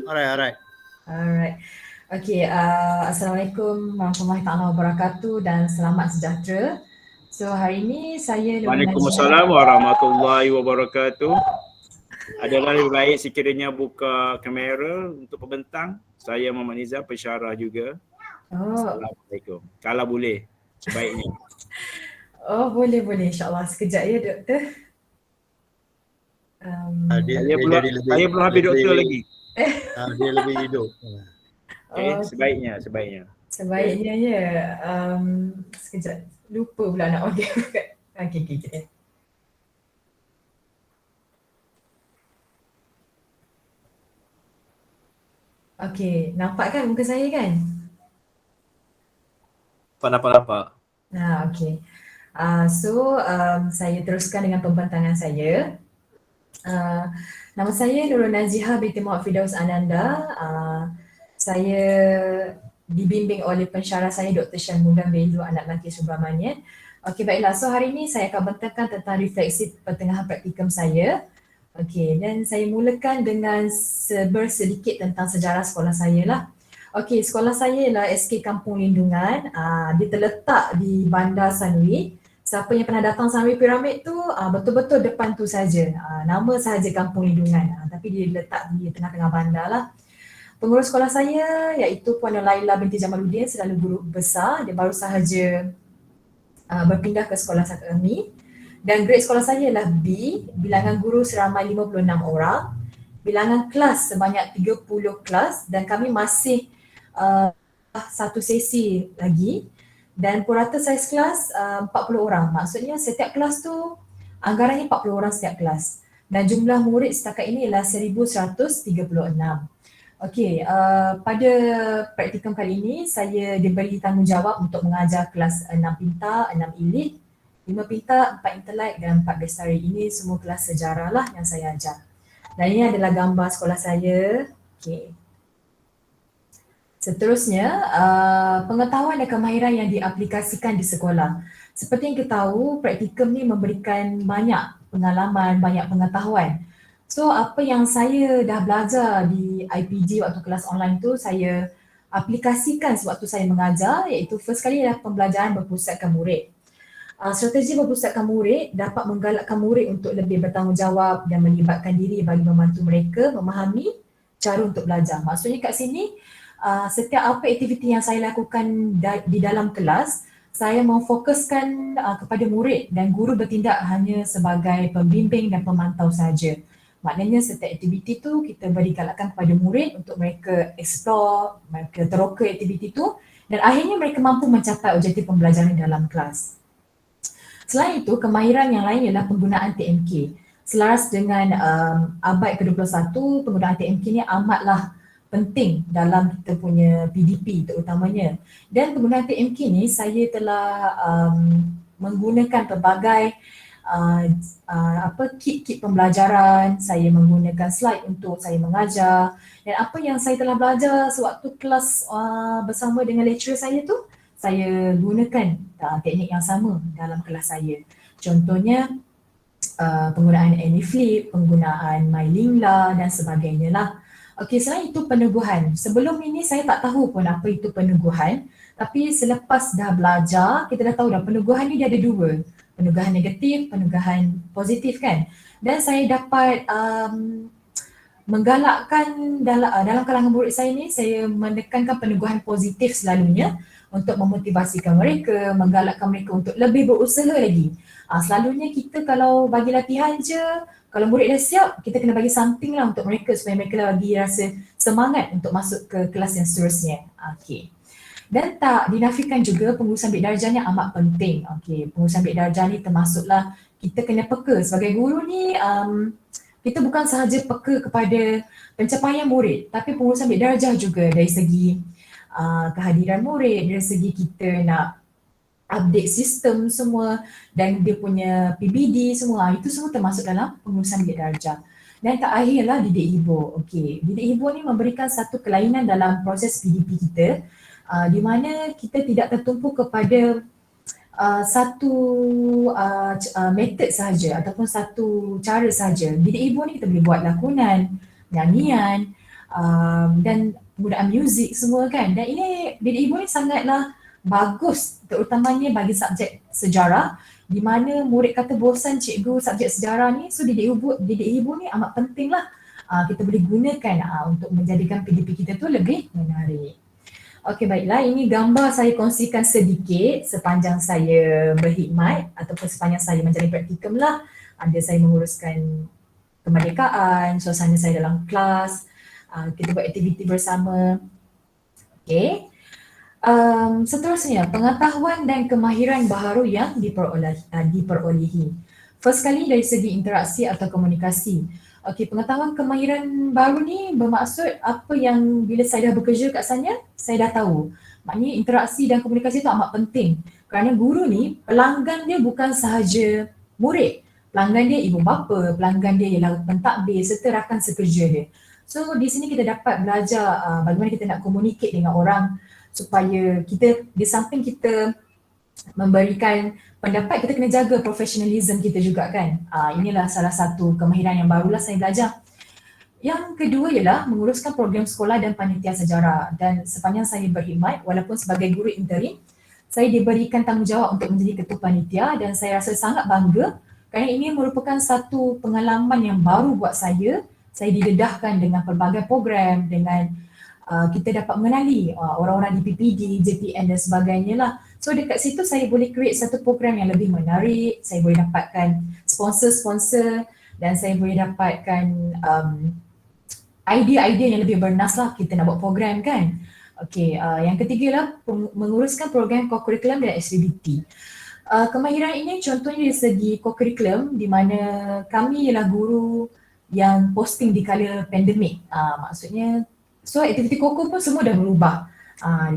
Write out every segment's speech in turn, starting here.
Alright. Alright. Okay, Assalamualaikum warahmatullahi taala wabarakatuh dan selamat sejahtera. So hari ini saya Nurul Waalaikumsalam Najiyah. warahmatullahi wabarakatuh. Adalah lebih baik sekiranya buka kamera untuk pembentang. Saya Muhammad Nizam, pensyarah juga. Assalamualaikum. Kalau boleh, sebaiknya. Oh, boleh insyaAllah. Sekejap ya, Doktor. Saya belum habis doktor lagi. Dia lebih hidup. Okay, sebaiknya. Sebaiknya ya. Sekejap. Lupa pula nak order. Okay. Okay, nampak kan muka saya kan? Nampak. Okay. Saya teruskan dengan pembentangan saya. Nama saya Nurul Najiyah binti Muhammad Firdaus Ananda. Saya dibimbing oleh pensyarah saya Dr. Syamudan Belu Anak Lelaki Subramanian. Okey, baiklah. So hari ini saya akan bentangkan tentang refleksi pertengahan praktikum saya. Okey, dan saya mulakan dengan sedikit tentang sejarah sekolah saya lah. Okey, sekolah saya ialah SK Kampung Lindungan. Dia terletak di Bandar Sanwi. Siapa yang pernah datang Sanwi Piramid tu betul-betul depan tu saja. Nama sahaja Kampung Lindungan. Tapi dia letak di tengah-tengah bandar lah. Pengurus sekolah saya iaitu Puan Laila binti Jamaluddin selalu guru besar. Dia baru sahaja berpindah ke sekolah kami. Dan grade sekolah saya ialah B, bilangan guru seramai 56 orang, bilangan kelas sebanyak 30 kelas dan kami masih satu sesi lagi dan purata saiz kelas 40 orang. Maksudnya setiap kelas tu anggarannya 40 orang setiap kelas dan jumlah murid setakat ini ialah 1136. Okey, pada praktikum kali ini saya diberi tanggungjawab untuk mengajar kelas 6 pintar, 6 elit, 5 pintar, 4 intelek dan 4 bestari. Ini semua kelas sejarah lah yang saya ajar. Dan ini adalah gambar sekolah saya. Okey. Seterusnya, pengetahuan dan kemahiran yang diaplikasikan di sekolah. Seperti yang kita tahu, praktikum ni memberikan banyak pengalaman, banyak pengetahuan. So, apa yang saya dah belajar di IPG waktu kelas online tu, saya aplikasikan sewaktu saya mengajar, iaitu first kali adalah pembelajaran berpusatkan murid. Strategi berpusatkan murid dapat menggalakkan murid untuk lebih bertanggungjawab dan melibatkan diri bagi membantu mereka memahami cara untuk belajar. Maksudnya kat sini, setiap apa aktiviti yang saya lakukan di dalam kelas, saya memfokuskan kepada murid dan guru bertindak hanya sebagai pembimbing dan pemantau saja. Maknanya setiap aktiviti tu kita beri galakan kepada murid untuk mereka explore, mereka teroka aktiviti tu dan akhirnya mereka mampu mencapai objektif pembelajaran dalam kelas. Selain itu, kemahiran yang lain ialah penggunaan TMK. Selaras dengan abad ke-21, penggunaan TMK ni amatlah penting dalam kita punya PDP terutamanya. Dan penggunaan TMK ni saya telah menggunakan pelbagai kit pembelajaran, saya menggunakan slide untuk saya mengajar dan apa yang saya telah belajar sewaktu kelas bersama dengan lecturer saya tu, saya gunakan teknik yang sama dalam kelas saya. Contohnya penggunaan AnyFlip, penggunaan MyLingla dan sebagainya lah. Okey, selain itu peneguhan. Sebelum ini saya tak tahu pun apa itu peneguhan, tapi selepas dah belajar, kita dah tahu dah peneguhan ni dia ada dua. Peneguhan negatif, peneguhan positif kan. Dan saya dapat menggalakkan dalam kalangan murid saya ni, saya menekankan peneguhan positif selalunya untuk memotivasikan mereka, menggalakkan mereka untuk lebih berusaha lagi. Selalunya kita kalau bagi latihan je, kalau murid dah siap, kita kena bagi something lah untuk mereka supaya mereka lagi rasa semangat untuk masuk ke kelas yang seterusnya. Okay. Dan tak dinafikan juga pengurusan bilik darjah ni amat penting. Okay. Pengurusan bilik darjah ni termasuklah kita kena peka. Sebagai guru ni, kita bukan sahaja peka kepada pencapaian murid, tapi pengurusan bilik darjah juga dari segi kehadiran murid, dari segi kita nak update sistem semua dan dia punya PBD semua, itu semua termasuk dalam pengurusan bilik darjah. Dan terakhirlah didik ibu. Okey, didik ibu ni memberikan satu kelainan dalam proses PDP kita di mana kita tidak tertumpu kepada satu metod sahaja ataupun satu cara sahaja. Didik ibu ni kita boleh buat lakonan, nyanyian, dan penggunaan muzik semua kan. Dan ini didik ibu ni sangatlah bagus terutamanya bagi subjek sejarah di mana murid kata bosan cikgu subjek sejarah ni, so didik ibu ni amat penting lah kita boleh gunakan untuk menjadikan PDP kita tu lebih menarik. Okey, baiklah, ini gambar saya kongsikan sedikit sepanjang saya berkhidmat ataupun sepanjang saya menjalani praktikum lah. Ada saya menguruskan kemerdekaan, suasana saya dalam kelas, kita buat aktiviti bersama. Okey. Seterusnya, pengetahuan dan kemahiran baharu yang diperolehi. First kali dari segi interaksi atau komunikasi. Okey, pengetahuan kemahiran baru ni bermaksud apa yang bila saya dah bekerja kat sana, saya dah tahu. Maknanya interaksi dan komunikasi tu amat penting. Kerana guru ni, pelanggan dia bukan sahaja murid. Pelanggan dia ibu bapa, pelanggan dia ialah pentadbir serta rakan sekerja dia. So di sini kita dapat belajar bagaimana kita nak communicate dengan orang supaya kita, di samping kita memberikan pendapat, kita kena jaga profesionalism kita juga kan. Inilah salah satu kemahiran yang barulah saya belajar. Yang kedua ialah menguruskan program sekolah dan panitia sejarah. Dan sepanjang saya berkhidmat, walaupun sebagai guru interim, saya diberikan tanggungjawab untuk menjadi ketua panitia dan saya rasa sangat bangga kerana ini merupakan satu pengalaman yang baru buat saya. Saya didedahkan dengan pelbagai program, dengan kita dapat mengenali orang-orang di PPD, JPN dan sebagainya lah. So dekat situ saya boleh create satu program yang lebih menarik, saya boleh dapatkan sponsor-sponsor dan saya boleh dapatkan idea-idea yang lebih bernas lah kita nak buat program kan. Okey, yang ketiga lah menguruskan program co-curriculum dan aktiviti. Kemahiran ini contohnya dari segi co-curriculum di mana kami ialah guru yang posting di kala pandemik. Maksudnya, so aktiviti koko pun semua dah berubah.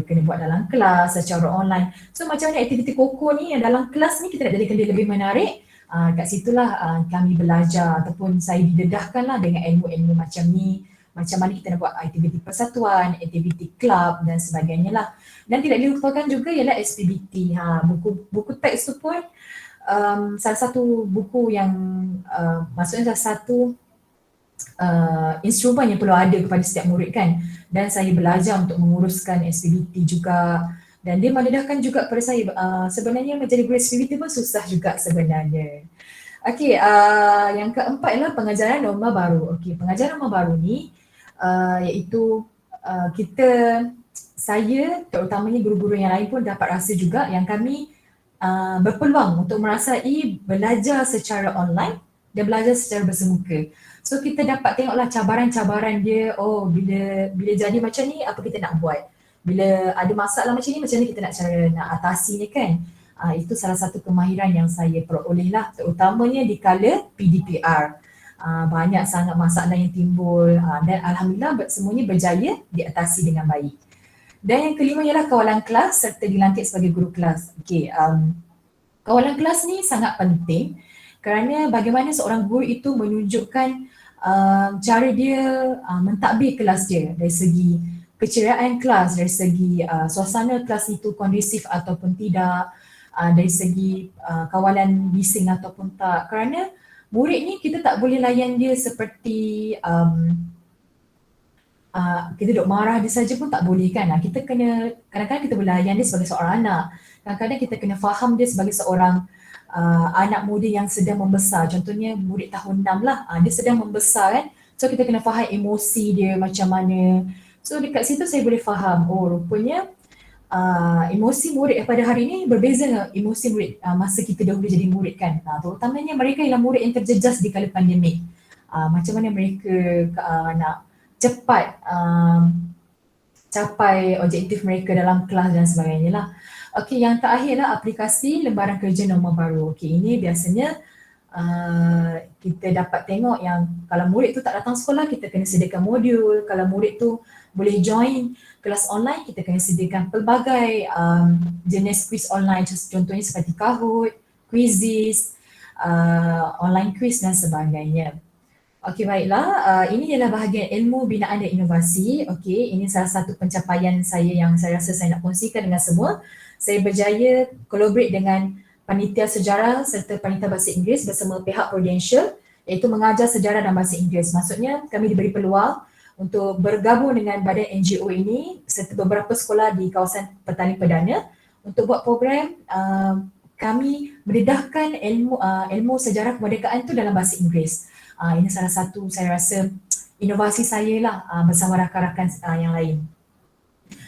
Kena buat dalam kelas secara online. So macam mana aktiviti koko ni yang dalam kelas ni kita nak jadikan dia lebih menarik. Kat situlah kami belajar ataupun saya didedahkan lah dengan ilmu-ilmu macam ni. Macam mana kita nak buat aktiviti persatuan, aktiviti klub dan sebagainya lah. Dan tidak dilupakan juga ialah SPBT. Buku teks tu pun salah satu buku yang maksudnya salah satu instrumen yang perlu ada kepada setiap murid kan. Dan saya belajar untuk menguruskan SPBT juga dan dia mendedahkan juga kepada saya sebenarnya menjadi guru SPBT pun susah juga sebenarnya. Okey, yang keempat ialah pengajaran norma baru. Okey, pengajaran norma baru ni iaitu saya terutamanya guru-guru yang lain pun dapat rasa juga yang kami berpeluang untuk merasai belajar secara online dan belajar secara bersemuka. So kita dapat tengoklah cabaran-cabaran dia, bila jadi macam ni apa kita nak buat. Bila ada masalah macam ni kita nak atasinya kan. Itu salah satu kemahiran yang saya peroleh lah terutamanya di kala PDPR. Banyak sangat masalah yang timbul dan alhamdulillah semuanya berjaya diatasi dengan baik. Dan yang kelima ialah kawalan kelas serta dilantik sebagai guru kelas. Okey, kawalan kelas ni sangat penting kerana bagaimana seorang guru itu menunjukkan cara dia mentadbir kelas dia dari segi keceriaan kelas, dari segi suasana kelas itu kondusif ataupun tidak, dari segi kawalan bising ataupun tak. Kerana murid ni kita tak boleh layan dia seperti kita duk marah dia saja pun tak boleh kan. Kita kena, kadang-kadang kita boleh layan dia sebagai seorang anak. Kadang-kadang kita kena faham dia sebagai seorang anak muda yang sedang membesar. Contohnya murid tahun 6 lah, dia sedang membesar kan. So kita kena faham emosi dia macam mana. So dekat situ saya boleh faham, rupanya emosi murid pada hari ini berbeza dengan emosi murid masa kita dahulu jadi murid kan. Terutamanya mereka ialah murid yang terjejas di kala pandemik. Macam mana mereka nak cepat capai objektif mereka dalam kelas dan sebagainya lah. Okey, yang terakhirlah aplikasi lembaran kerja norma baru. Okey, ini biasanya kita dapat tengok yang kalau murid tu tak datang sekolah, kita kena sediakan modul. Kalau murid tu boleh join kelas online, kita kena sediakan pelbagai jenis quiz online, contohnya seperti Kahoot, Quizizz, online quiz dan sebagainya. Okey, baiklah, ini adalah bahagian ilmu binaan dan inovasi. Okey, ini salah satu pencapaian saya yang saya rasa saya nak kongsikan dengan semua. Saya berjaya collaborate dengan panitia sejarah serta panitia bahasa Inggeris bersama pihak Prudential iaitu mengajar sejarah dan bahasa Inggeris. Maksudnya kami diberi peluang untuk bergabung dengan badan NGO ini serta beberapa sekolah di kawasan Petani Perdana untuk buat program kami mendedahkan ilmu sejarah kemerdekaan itu dalam bahasa Inggeris. Ini salah satu saya rasa inovasi saya lah bersama rakan-rakan yang lain.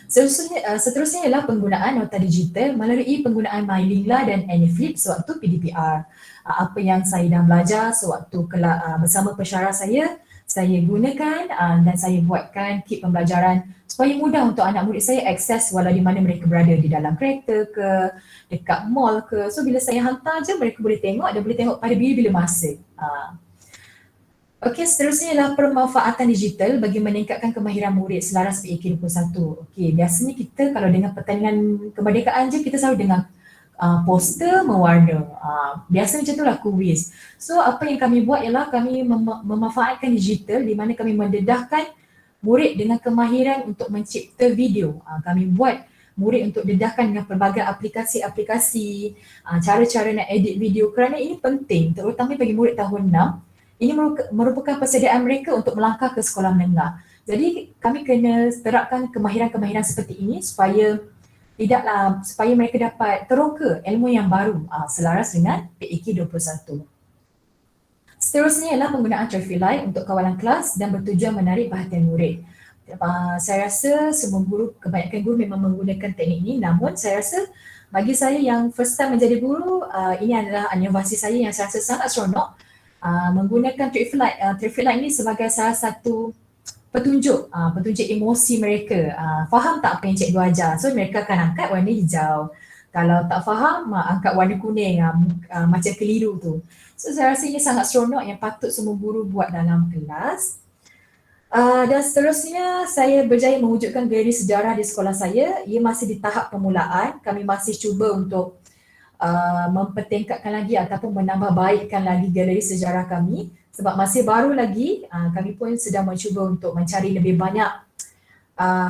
Seterusnya ialah penggunaan nota digital melalui penggunaan MyLingla dan AnyFlip sewaktu PDPR. Apa yang saya dah belajar sewaktu bersama pensyarah saya gunakan dan saya buatkan kit pembelajaran supaya mudah untuk anak murid saya akses walau di mana mereka berada, di dalam kereta ke, dekat mall ke. So bila saya hantar je mereka boleh tengok dan boleh tengok pada bila-bila masa. Okey, seterusnya ialah pemanfaatan digital bagi meningkatkan kemahiran murid selaras PAK 21. Okey, biasanya kita kalau dengan pertandingan kemerdekaan je kita selalu dengar poster mewarna. Biasa macam itulah kuis. So apa yang kami buat ialah kami memanfaatkan digital di mana kami mendedahkan murid dengan kemahiran untuk mencipta video. Kami buat murid untuk dedahkan dengan pelbagai aplikasi-aplikasi, cara-cara nak edit video kerana ini penting terutama bagi murid tahun 6. Ini merupakan persediaan mereka untuk melangkah ke sekolah menengah. Jadi kami kena terapkan kemahiran-kemahiran seperti ini supaya mereka dapat teroka ilmu yang baru selaras dengan PAK 21. Seterusnya ialah penggunaan traffic light untuk kawalan kelas dan bertujuan menarik perhatian murid. Saya rasa semua guru, kebanyakan guru memang menggunakan teknik ini, namun saya rasa bagi saya yang first time menjadi guru, ini adalah inovasi saya yang saya rasa sangat seronok. Menggunakan traffic light ini sebagai salah satu petunjuk emosi mereka. Faham tak apa yang cikgu ajar? So mereka akan angkat warna hijau. Kalau tak faham, angkat warna kuning, macam keliru tu. So saya rasa ini sangat seronok yang patut semua guru buat dalam kelas. Dan seterusnya saya berjaya mewujudkan galeri sejarah di sekolah saya. Ia masih di tahap permulaan. Kami masih cuba untuk mempertingkatkan lagi ataupun menambah baikkan lagi galeri sejarah kami sebab masih baru lagi. Kami pun sedang mencuba untuk mencari lebih banyak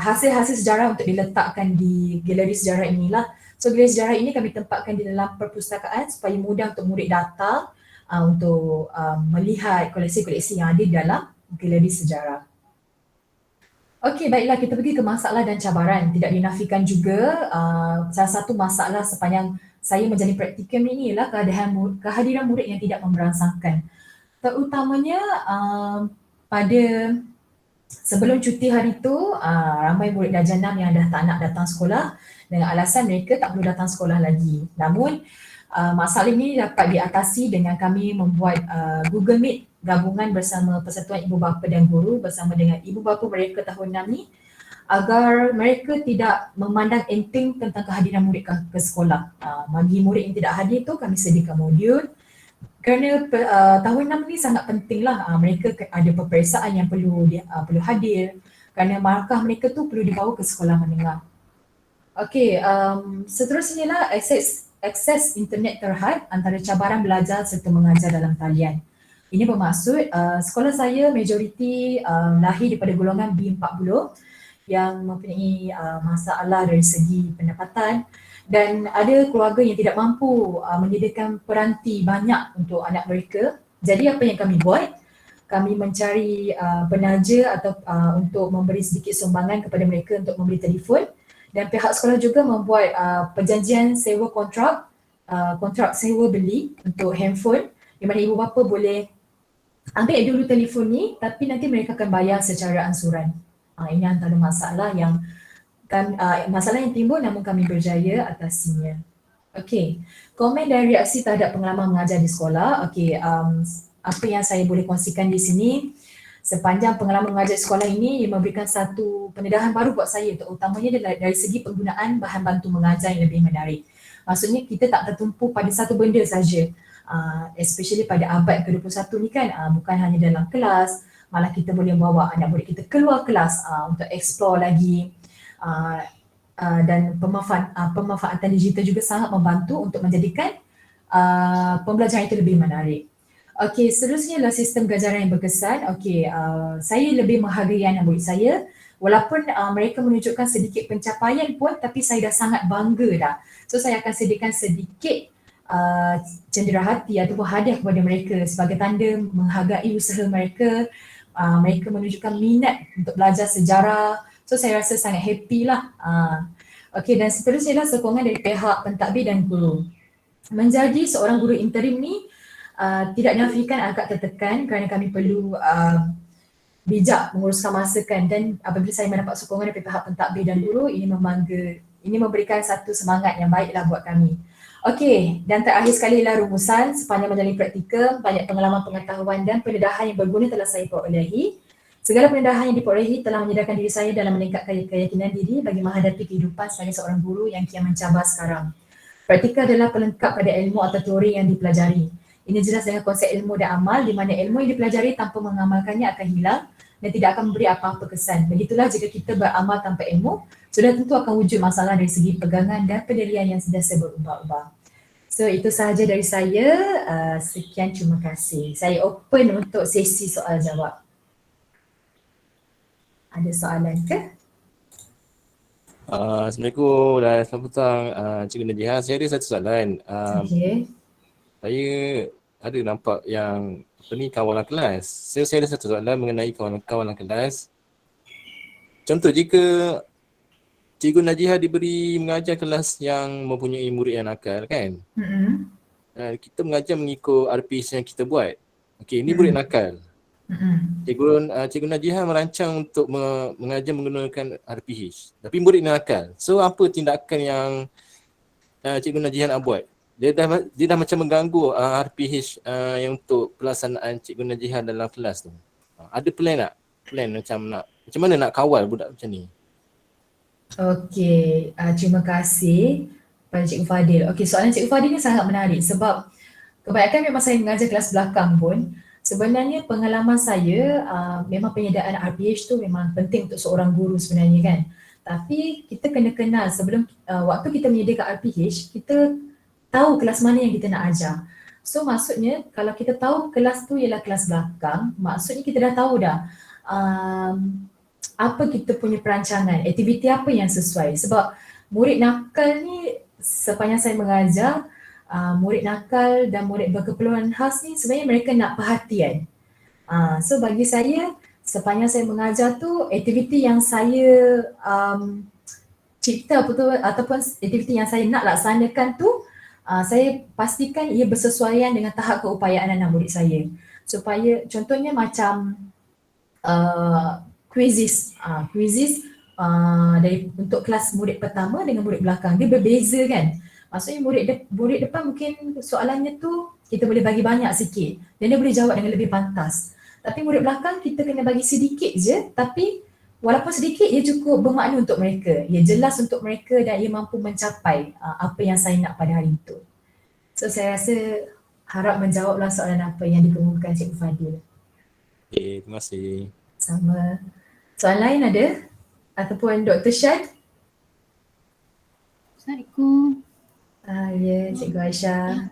hasil-hasil sejarah untuk diletakkan di galeri sejarah inilah. So galeri sejarah ini kami tempatkan di dalam perpustakaan supaya mudah untuk murid datang untuk melihat koleksi-koleksi yang ada di dalam galeri sejarah. Okey, baiklah, kita pergi ke masalah dan cabaran. Tidak dinafikan juga salah satu masalah sepanjang saya menjadi praktikum ini ialah kehadiran murid yang tidak memberangsangkan. Terutamanya pada sebelum cuti hari itu, ramai murid darjah 6 yang dah tak nak datang sekolah dengan alasan mereka tak perlu datang sekolah lagi. Namun masalah ini dapat diatasi dengan kami membuat Google Meet gabungan bersama Persatuan Ibu Bapa dan Guru bersama dengan ibu bapa mereka tahun 6 ni agar mereka tidak memandang enteng tentang kehadiran murid ke sekolah. Bagi murid yang tidak hadir tu kami sediakan modul kerana tahun 6 ni sangat pentinglah mereka ada peperiksaan yang perlu hadir kerana markah mereka tu perlu dibawa ke sekolah menengah. Okey, seterusnya lah akses internet terhad antara cabaran belajar serta mengajar dalam talian. Ini bermaksud sekolah saya majoriti lahir daripada golongan B40 yang mempunyai masalah dari segi pendapatan dan ada keluarga yang tidak mampu menyediakan peranti banyak untuk anak mereka. Jadi apa yang kami buat? Kami mencari penaja atau untuk memberi sedikit sumbangan kepada mereka untuk membeli telefon dan pihak sekolah juga membuat perjanjian sewa kontrak sewa beli untuk handphone di mana ibu bapa boleh ambil dulu telefon ni tapi nanti mereka akan bayar secara ansuran. Ini antara masalah yang timbul namun kami berjaya atasinya. Okey, komen dan reaksi terhadap pengalaman mengajar di sekolah. Okey, apa yang saya boleh kongsikan di sini, sepanjang pengalaman mengajar di sekolah ini ia memberikan satu pendedahan baru buat saya, terutamanya dari segi penggunaan bahan bantu mengajar yang lebih menarik. Maksudnya kita tak tertumpu pada satu benda saja, especially pada abad ke-21 ni kan, bukan hanya dalam kelas, malah kita boleh bawa anak murid kita keluar kelas untuk explore lagi. Dan pemanfaatan digital juga sangat membantu untuk menjadikan pembelajaran itu lebih menarik. Okey, seterusnya adalah sistem ganjaran yang berkesan. Okey, saya lebih menghargai anak murid saya walaupun mereka menunjukkan sedikit pencapaian pun, tapi saya dah sangat bangga dah. So saya akan sediakan sedikit cenderahati ataupun hadiah kepada mereka sebagai tanda menghargai usaha mereka mereka menunjukkan minat untuk belajar sejarah. So saya rasa sangat happy lah. Okey, dan seterusnya lah sokongan dari pihak pentadbir dan guru. Menjadi seorang guru interim ni tidak nafikan agak tertekan kerana kami perlu bijak menguruskan masa kan, dan apabila saya mendapat sokongan dari pihak pentadbir dan guru, ini memberikan satu semangat yang baiklah buat kami. Okey, dan terakhir sekali lah rumusan. Sepanjang menjalani praktikum, banyak pengalaman, pengetahuan dan pendedahan yang berguna telah saya perolehi. Segala pendedahan yang diperolehi telah menyedarkan diri saya dalam meningkatkan keyakinan diri bagi menghadapi kehidupan sebagai seorang guru yang kian mencabar sekarang. Praktika adalah pelengkap pada ilmu atau teori yang dipelajari. Ini jelas dengan konsep ilmu dan amal, di mana ilmu yang dipelajari tanpa mengamalkannya akan hilang dan tidak akan memberi apa-apa kesan. Begitulah jika kita beramal tanpa ilmu, sudah tentu akan wujud masalah dari segi pegangan dan pendirian yang sentiasa berubah-ubah. So itu sahaja dari saya. Sekian, terima kasih. Saya open untuk sesi soal jawab. Ada soalan ke? Assalamualaikum dan selamat petang Cikgu Najihah. Saya ada satu soalan. Okay. Saya ada nampak yang kawalan kelas. Saya ada satu soalan mengenai kawalan kelas. Contoh, jika Cikgu Najihah diberi mengajar kelas yang mempunyai murid yang nakal kan? Kita mengajar mengikut RPH yang kita buat. Okey, ini murid nakal. Cikgu Najihah merancang untuk mengajar menggunakan RPH, tapi murid nakal. So apa tindakan yang Cikgu Najihah nak buat? Dia dah macam mengganggu RPH yang untuk pelaksanaan Cikgu Najihah dalam kelas tu. Ada plan tak? Plan macam mana nak kawal budak macam ni? Okey, terima kasih pada Cikgu Fadil. Okey, soalan Cikgu Fadil ni sangat menarik sebab kebanyakan memang saya mengajar kelas belakang pun, sebenarnya pengalaman saya memang penyediaan RPH tu memang penting untuk seorang guru sebenarnya kan. Tapi kita kena kenal sebelum waktu kita menyediakan RPH, kita tahu kelas mana yang kita nak ajar. So maksudnya kalau kita tahu kelas tu ialah kelas belakang, maksudnya kita dah tahu dah apa kita punya perancangan, aktiviti apa yang sesuai. Sebab murid nakal ni sepanjang saya mengajar, murid nakal dan murid berkeperluan khas ni sebenarnya mereka nak perhatian. So bagi saya, sepanjang saya mengajar tu, aktiviti yang saya cipta ataupun aktiviti yang saya nak laksanakan tu, saya pastikan ia bersesuaian dengan tahap keupayaan anak murid saya. Supaya contohnya macam quizzes dari untuk kelas murid pertama dengan murid belakang, dia berbeza kan. Maksudnya murid depan mungkin soalannya tu kita boleh bagi banyak sikit dan dia boleh jawab dengan lebih pantas. Tapi murid belakang kita kena bagi sedikit je, tapi walaupun sedikit ia cukup bermakna untuk mereka. Ia jelas untuk mereka dan ia mampu mencapai apa yang saya nak pada hari itu. So saya rasa harap menjawablah soalan apa yang dikemukakan Cikgu Fadil. Okay, terima kasih. Sama. Soalan lain ada? Ataupun Dr. Syed? Assalamualaikum. Ya, Cikgu Aisyah.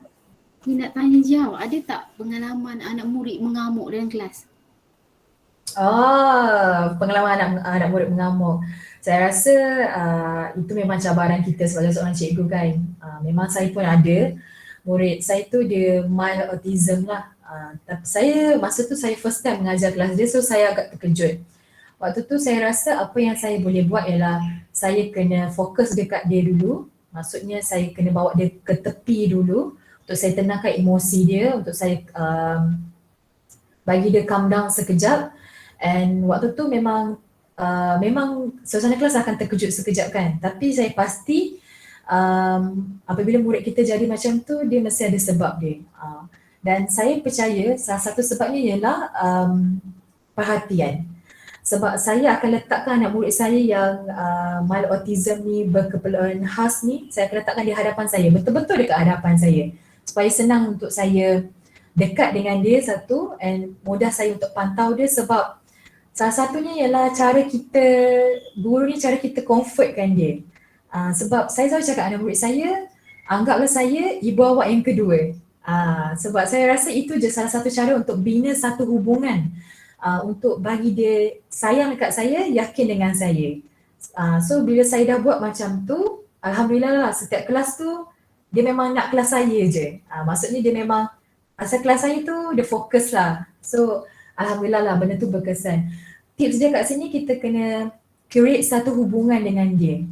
Ni nak tanya jawab, ada tak pengalaman anak murid mengamuk dalam kelas? Pengalaman anak murid mengamuk. Saya rasa itu memang cabaran kita sebagai seorang cikgu kan. Memang saya pun ada. Murid saya tu dia mild autism lah. Tapi masa tu saya first time mengajar kelas dia, so saya agak terkejut. Waktu tu saya rasa apa yang saya boleh buat ialah saya kena fokus dekat dia dulu. Maksudnya saya kena bawa dia ke tepi dulu untuk saya tenangkan emosi dia, untuk saya bagi dia calm down sekejap. And waktu tu memang suasana kelas akan terkejut sekejap kan. Tapi saya pasti apabila murid kita jadi macam tu, dia mesti ada sebab dia. Dan saya percaya salah satu sebabnya ialah perhatian. Sebab saya akan letakkan anak murid saya yang mild autism ni, berkeperluan khas ni, saya akan letakkan di hadapan saya, betul-betul dekat hadapan saya. Supaya senang untuk saya dekat dengan dia satu, and mudah saya untuk pantau dia. Sebab salah satunya ialah cara kita, guru ni cara kita comfortkan dia. Sebab saya selalu cakap anak murid saya, anggaplah saya ibu awak yang kedua. Sebab saya rasa itu je salah satu cara untuk bina satu hubungan. Untuk bagi dia sayang dekat saya, yakin dengan saya. So bila saya dah buat macam tu, alhamdulillah lah setiap kelas tu dia memang nak kelas saya je. Maksudnya dia memang asal kelas saya tu dia fokus lah. So Alhamdulillah lah benda tu berkesan. Tips dia kat sini kita kena curate satu hubungan dengan dia.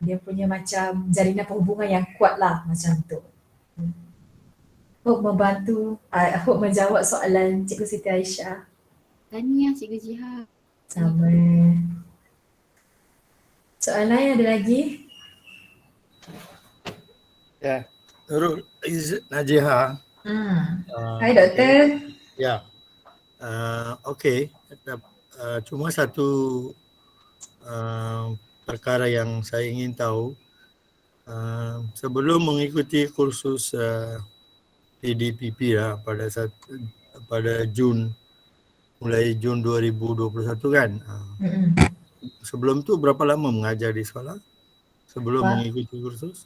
Dia punya macam jalinan perhubungan yang kuat lah macam tu. Hope membantu, hope menjawab soalan Cikgu Siti Aisyah. Tahniah Cikgu Jiha. Sama. Soalan lain ada lagi? Ya, Nurul Najiha. Hai doktor. Ya. Okey. Cuma satu perkara yang saya ingin tahu. Sebelum mengikuti kursus PDPP lah pada mulai Jun 2021 kan. Sebelum tu berapa lama mengajar di sekolah? Sebelum mengikuti kursus?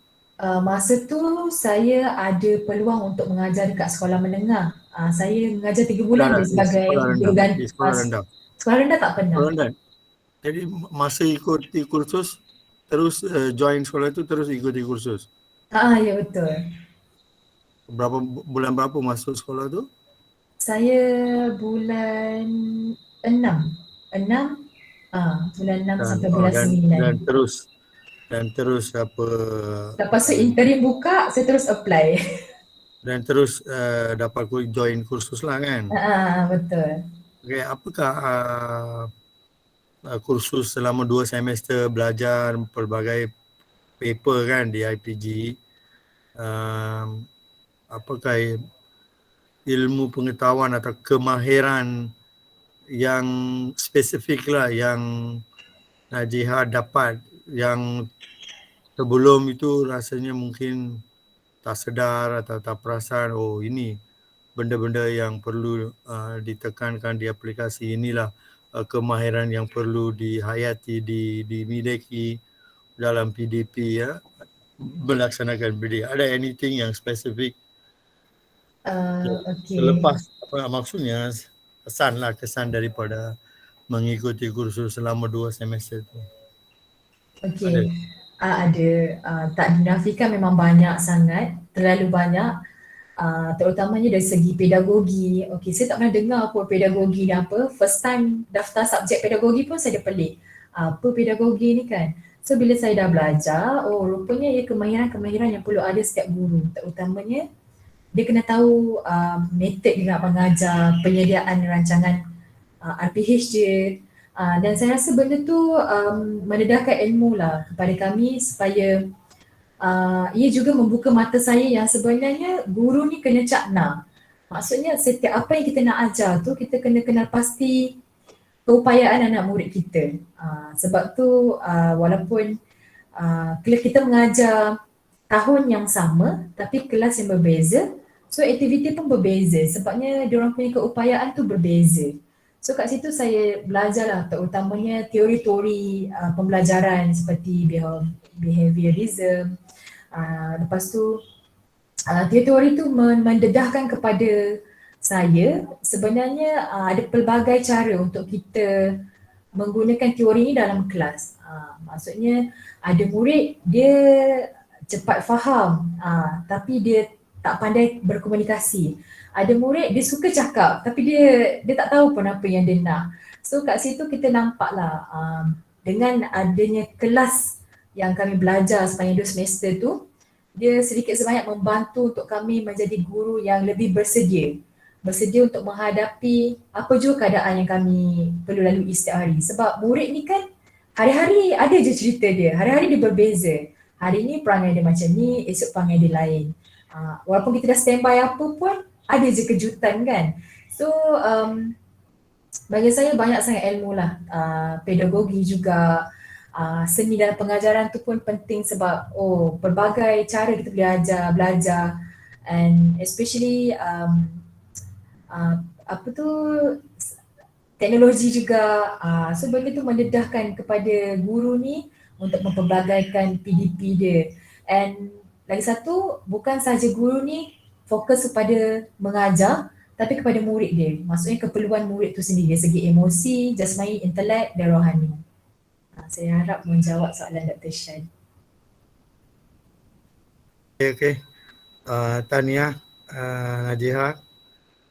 Masa tu saya ada peluang untuk mengajar dekat sekolah menengah. Saya mengajar 3 bulan je sebagai guru ganti. Di sekolah rendah. Sekolah rendah tak pernah. Sekolah rendah. Jadi masa ikuti kursus terus join sekolah tu terus ikuti kursus. Ya betul. Bulan berapa masuk sekolah tu? Saya bulan 6. Bulan 6 sampai bulan 9. Dan terus apa? Lepas tu interim buka, saya terus apply. Dan terus dapat join kursus lah kan? Betul. Okay, apakah kursus selama 2 semester belajar pelbagai paper kan di IPG? Apakah ilmu pengetahuan atau kemahiran yang spesifik lah yang Najiha dapat yang sebelum itu rasanya mungkin tak sedar atau tak perasan, oh ini benda-benda yang perlu ditekankan di aplikasi, inilah kemahiran yang perlu dihayati, dimiliki dalam PDP ya, melaksanakan PDP. Ada anything yang spesifik? Okay. Selepas apa maksudnya kesan daripada mengikuti kursus selama 2 semester itu. Okey. Ada. Tak dinafikan memang banyak sangat, terlalu banyak. Terutamanya dari segi pedagogi. Okey, saya tak pernah dengar pun pedagogi ni apa. First time daftar subjek pedagogi pun saya dah pelik. Apa pedagogi ni kan? So bila saya dah belajar, oh rupanya ia kemahiran-kemahiran yang perlu ada setiap guru. Terutamanya dia kena tahu metod dia nak mengajar, penyediaan rancangan RPH dia. Dan saya rasa benda tu mendedahkan ilmu lah kepada kami supaya ia juga membuka mata saya yang sebenarnya guru ni kena cakna. Maksudnya setiap apa yang kita nak ajar tu kita kena kenal pasti keupayaan anak murid kita. Sebab tu walaupun kita mengajar tahun yang sama tapi kelas yang berbeza, so aktiviti pun berbeza sebabnya diorang punya keupayaan tu berbeza. So kat situ saya belajar lah terutamanya teori-teori pembelajaran seperti behaviorism. Lepas tu teori tu mendedahkan kepada saya sebenarnya ada pelbagai cara untuk kita menggunakan teori ni dalam kelas. Maksudnya ada murid dia cepat faham tapi dia tak pandai berkomunikasi. Ada murid dia suka cakap tapi dia tak tahu pun apa yang dia nak. So kat situ kita nampak lah dengan adanya kelas yang kami belajar sepanjang 2 semester tu, dia sedikit sebanyak membantu untuk kami menjadi guru yang lebih bersedia untuk menghadapi apa juga keadaan yang kami perlu lalui setiap hari. Sebab murid ni kan hari-hari ada je cerita dia, hari-hari dia berbeza. Hari ni perangai dia macam ni, esok perangai dia lain. Walaupun kita dah standby apa pun, ada je kejutan kan. So bagi saya banyak sangat ilmu lah. Pedagogi juga, seni dalam pengajaran tu pun penting sebab pelbagai cara kita boleh belajar and especially teknologi juga. So benda tu mendedahkan kepada guru ni untuk mempelbagaikan PDP dia. And lagi satu, bukan sahaja guru ni fokus kepada mengajar tapi kepada murid dia. Maksudnya keperluan murid tu sendiri dari segi emosi, jasmani, intelek dan rohani. Saya harap menjawab soalan Dr. Shan. Okay. Tahniah Najiha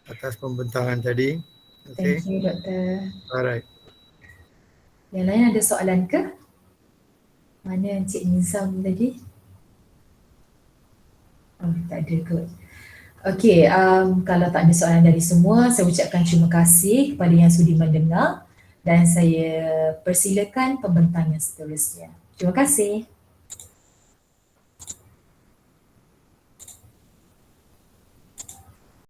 atas pembentangan tadi. Okay. Thank you Doktor. Alright. Yang lain ada soalan ke? Mana Encik Nizam tadi? Oh, tak ada kot. Okey, kalau tak ada soalan dari semua, saya ucapkan terima kasih kepada yang sudi mendengar dan saya persilakan pembentang yang seterusnya. Terima kasih.